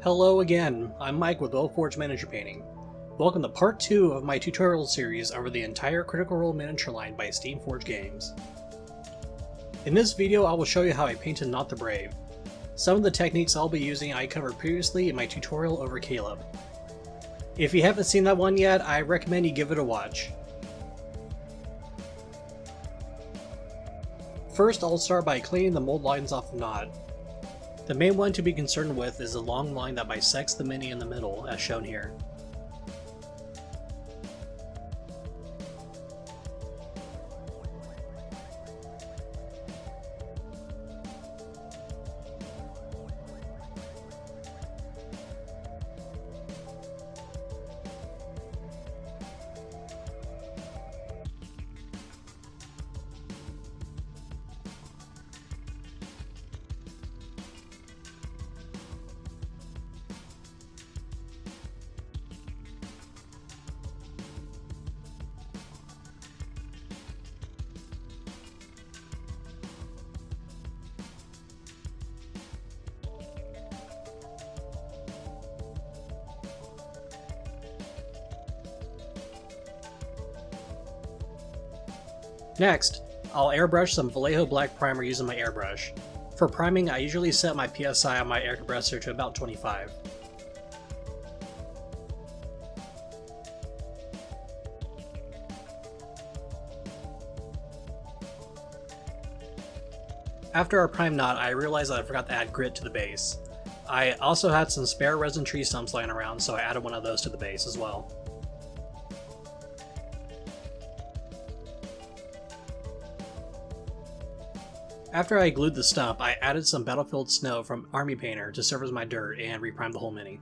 Hello again, I'm Mike with Wellforged Miniature Painting. Welcome to part 2 of my tutorial series over the entire Critical Role miniature line by Steamforged Games. In this video I will show you how I painted Nott the Brave. Some of the techniques I'll be using I covered previously in my tutorial over Caleb. If you haven't seen that one yet, I recommend you give it a watch. First I'll start by cleaning the mold lines off the Nott. The main one to be concerned with is the long line that bisects the mini in the middle, as shown here. Next, I'll airbrush some Vallejo Black primer using my airbrush. For priming, I usually set my PSI on my air compressor to about 25. After I primed Nott, I realized that I forgot to add grit to the base. I also had some spare resin tree stumps lying around, so I added one of those to the base as well. After I glued the stump, I added some battlefield snow from Army Painter to serve as my dirt and reprimed the whole mini.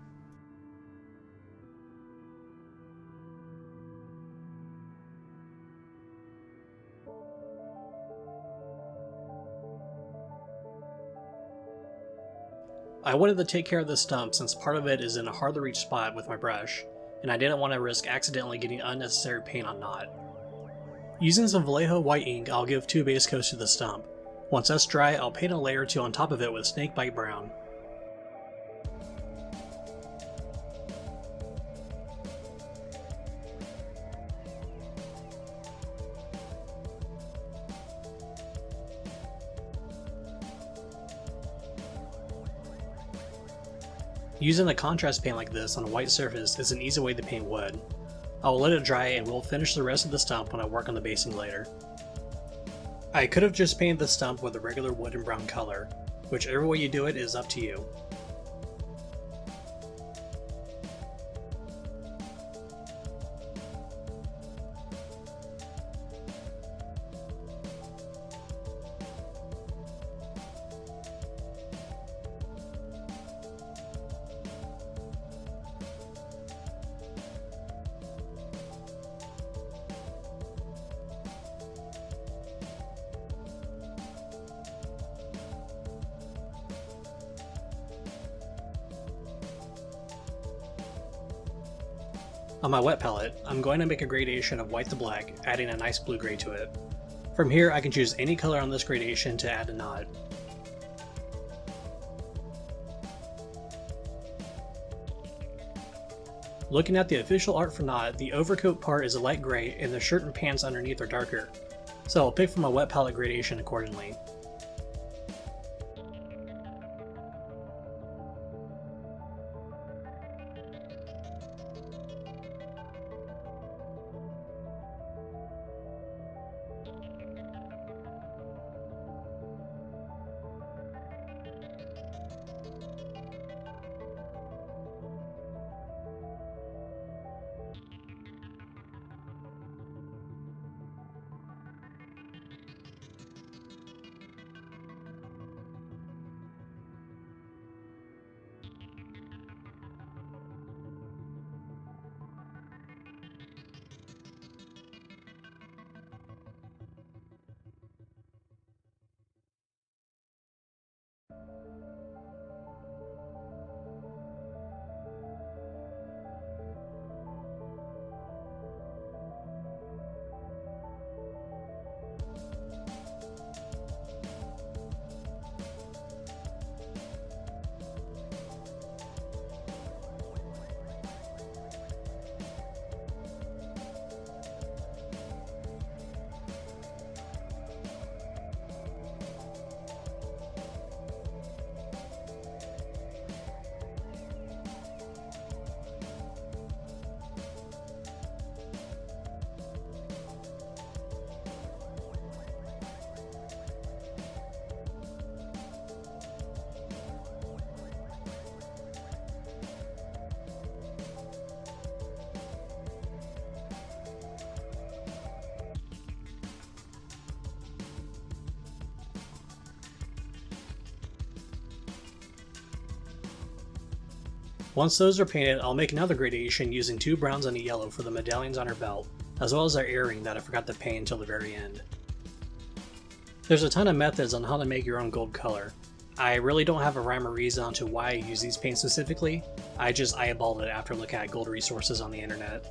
I wanted to take care of this stump since part of it is in a hard to reach spot with my brush, and I didn't want to risk accidentally getting unnecessary paint on Nott. Using some Vallejo white ink, I'll give 2 base coats to the stump. Once that's dry, I'll paint a layer or 2 on top of it with snakebite brown. Using a contrast paint like this on a white surface is an easy way to paint wood. I will let it dry and we'll finish the rest of the stump when I work on the basing later. I could have just painted the stump with a regular wood and brown color, whichever way you do it is up to you. On my wet palette, I'm going to make a gradation of white to black, adding a nice blue gray to it. From here I can choose any color on this gradation to add a Nott. Looking at the official art for Nott, the overcoat part is a light gray and the shirt and pants underneath are darker, so I'll pick from my wet palette gradation accordingly. Once those are painted, I'll make another gradation using 2 browns and a yellow for the medallions on her belt, as well as our earring that I forgot to paint until the very end. There's a ton of methods on how to make your own gold color. I really don't have a rhyme or reason onto why I use these paints specifically, I just eyeballed it after looking at gold resources on the internet.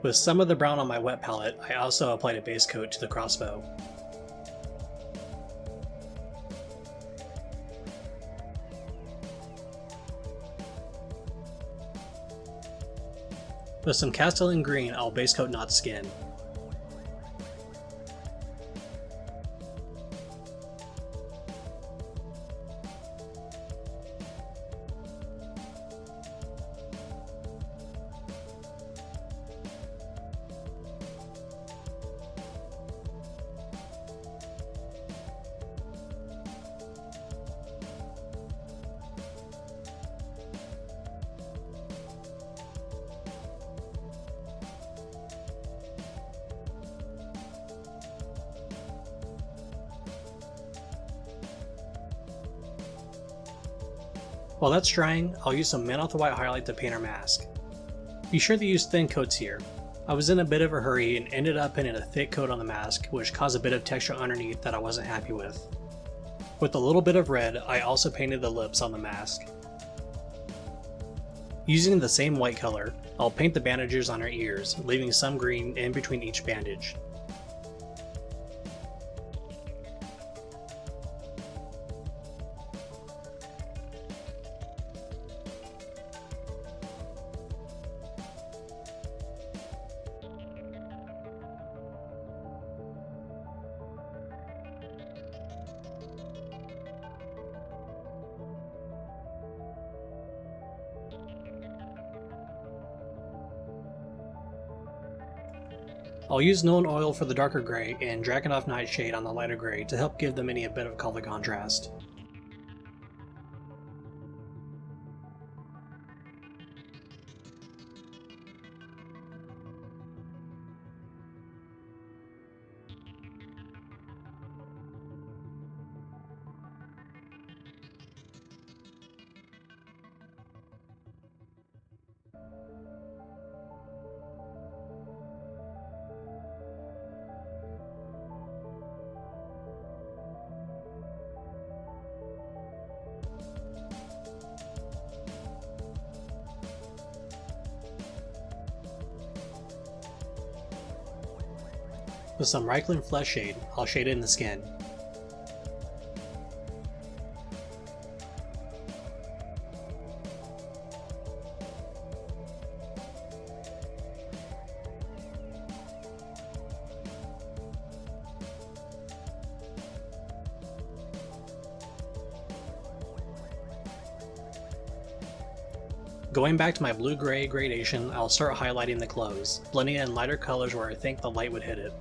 With some of the brown on my wet palette, I also applied a base coat to the crossbow. With some Castellan Green, I'll base coat Nott's skin. While that's drying, I'll use some Nott the White highlight to paint our mask. Be sure to use thin coats here. I was in a bit of a hurry and ended up painting a thick coat on the mask, which caused a bit of texture underneath that I wasn't happy with. With a little bit of red, I also painted the lips on the mask. Using the same white color, I'll paint the bandages on her ears, leaving some green in between each bandage. I'll use Nuln Oil for the darker gray and Drakenhof Nightshade on the lighter gray to help give the mini a bit of color contrast. With some Reikland Fleshshade, I'll shade in the skin. Going back to my blue-gray gradation, I'll start highlighting the clothes, blending in lighter colors where I think the light would hit it.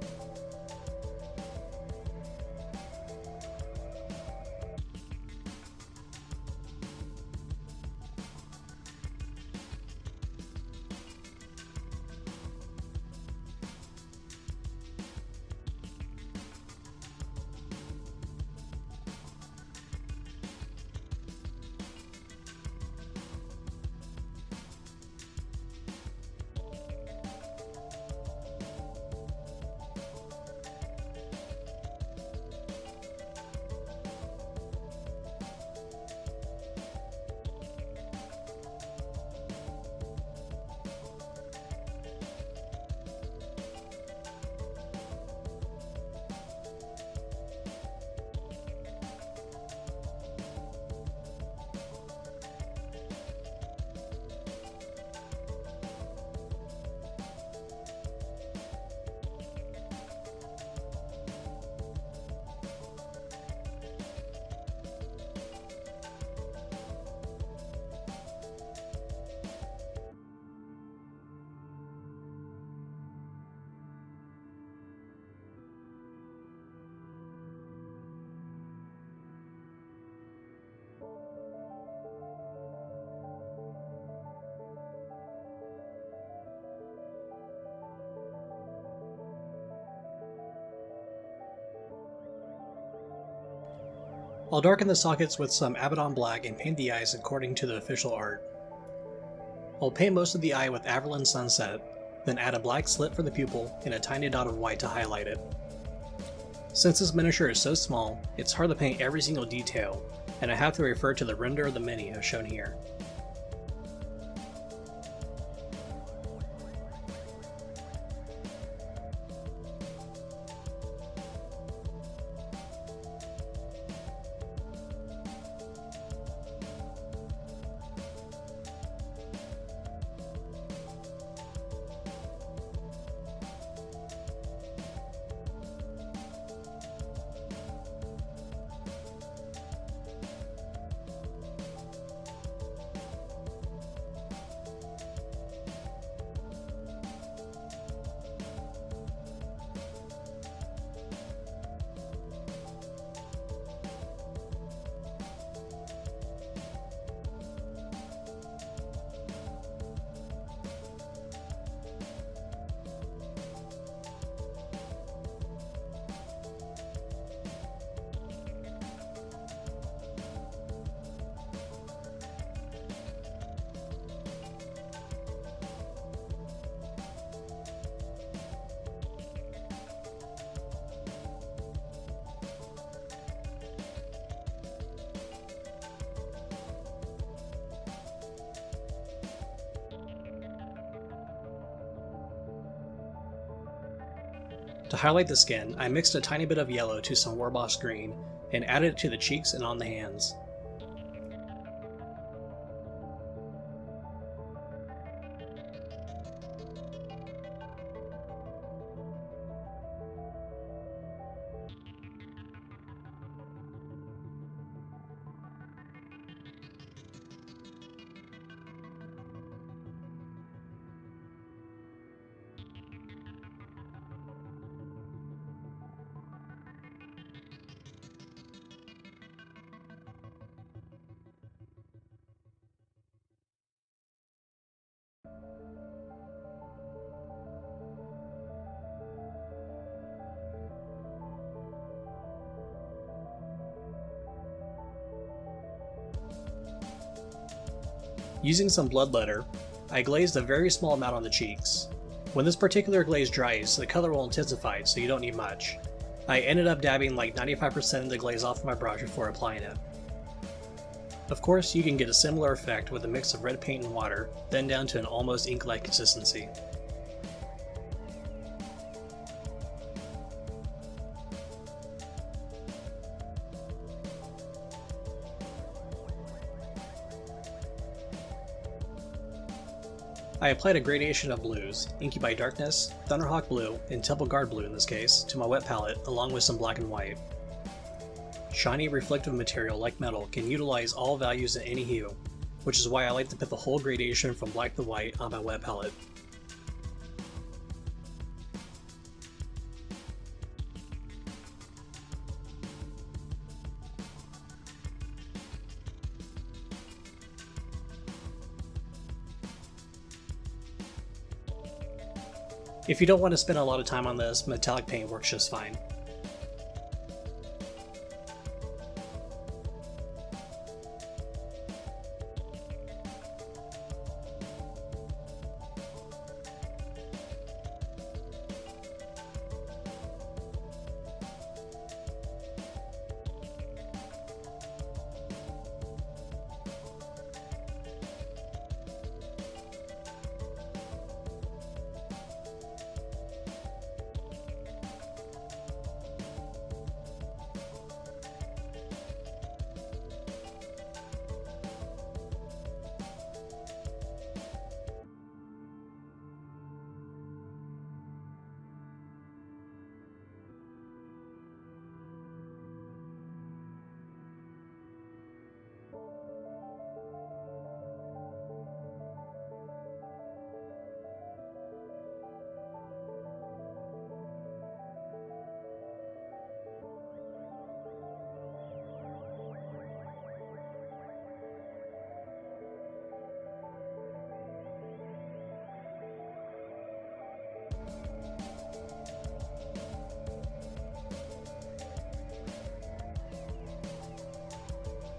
I'll darken the sockets with some Abaddon Black and paint the eyes according to the official art. I'll paint most of the eye with Averlund Sunset, then add a black slit for the pupil and a tiny dot of white to highlight it. Since this miniature is so small, it's hard to paint every single detail, and I have to refer to the render of the mini as shown here. To highlight the skin, I mixed a tiny bit of yellow to some Warboss Green and added it to the cheeks and on the hands. Using some bloodletter, I glazed a very small amount on the cheeks. When this particular glaze dries, the color will intensify, so you don't need much. I ended up dabbing like 95% of the glaze off my brush before applying it. Of course, you can get a similar effect with a mix of red paint and water, then down to an almost ink-like consistency. I applied a gradation of blues, Incubi Darkness, Thunderhawk Blue, and Temple Guard Blue in this case, to my wet palette along with some black and white. Shiny reflective material like metal can utilize all values in any hue, which is why I like to put the whole gradation from black to white on my wet palette. If you don't want to spend a lot of time on this, metallic paint works just fine.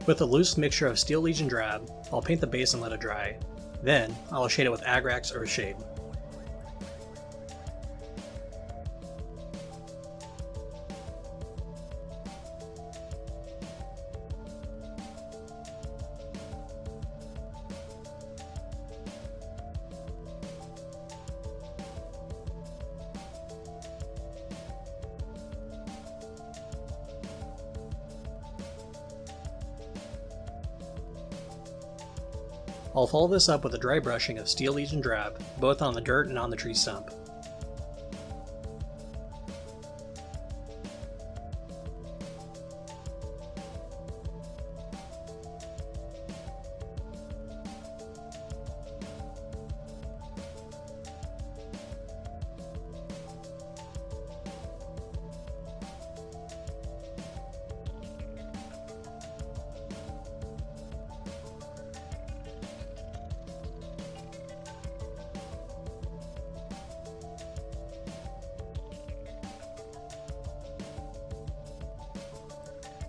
With a loose mixture of Steel Legion Drab, I'll paint the base and let it dry. Then, I'll shade it with Agrax Earthshade. I'll follow this up with a dry brushing of Steel Legion Drab, both on the dirt and on the tree stump.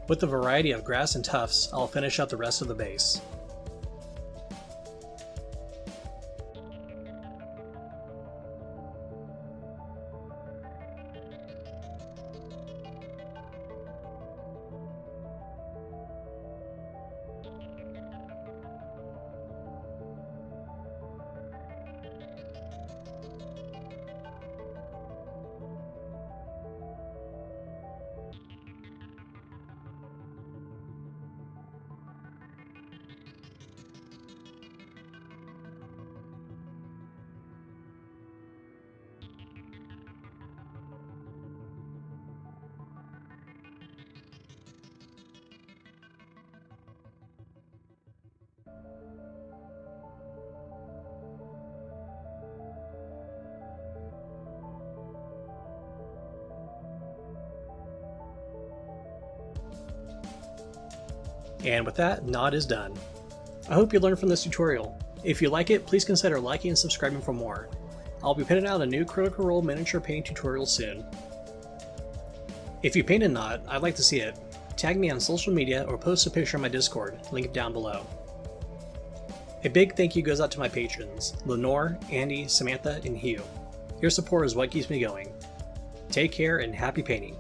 With a variety of grass and tufts, I'll finish up the rest of the base. And with that, Nott is done. I hope you learned from this tutorial. If you like it, please consider liking and subscribing for more. I'll be putting out a new Critical Role miniature painting tutorial soon. If you painted Nott, I'd like to see it. Tag me on social media or post a picture on my Discord, link down below. A big thank you goes out to my patrons, Lenore, Andy, Samantha, and Hugh. Your support is what keeps me going. Take care and happy painting.